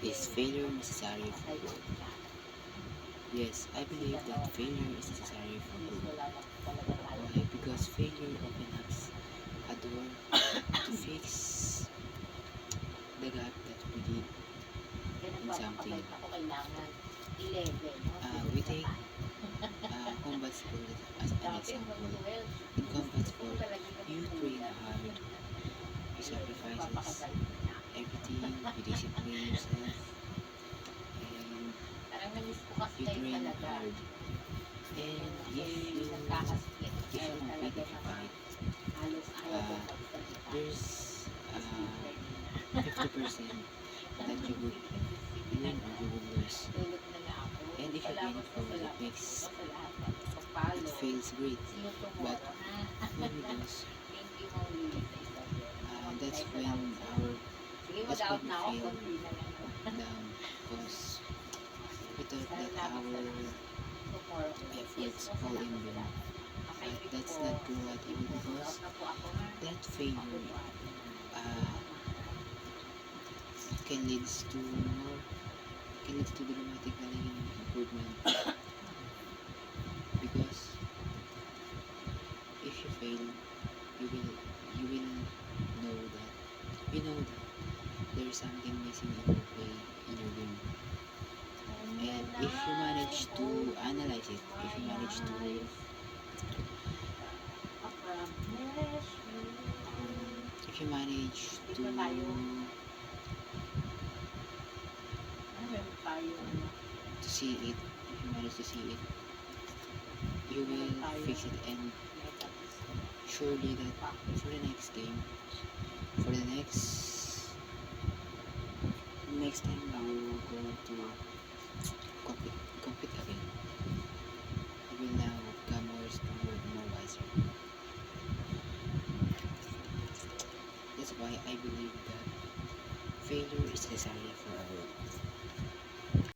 Is failure necessary for growth? Yes, I believe that failure is necessary for growth. Why? Because failure opens up a door to fix the gap that we did in something. We take combat sport as an example. In combat sport, you train hard, you sacrifice everything, you discipline yourself, and you train hard. And if you compete, if you fight, there's 50% that you would win or you would lose. And if you gain it forward, it feels great. But when we lose, that's when we feel down because we thought that our efforts all in vain. But that's not true at all because that failure uh, can lead to more can lead to dramatically improvement because if you fail you will know that there is something missing in your play in your game. And if you manage to analyze it, if you manage to see it, if you manage to see it, you will fix it. And surely that for the next game, for the next time you go to compete again, you will now become more stronger and more wiser. That's why I believe that failure is necessary for our growth.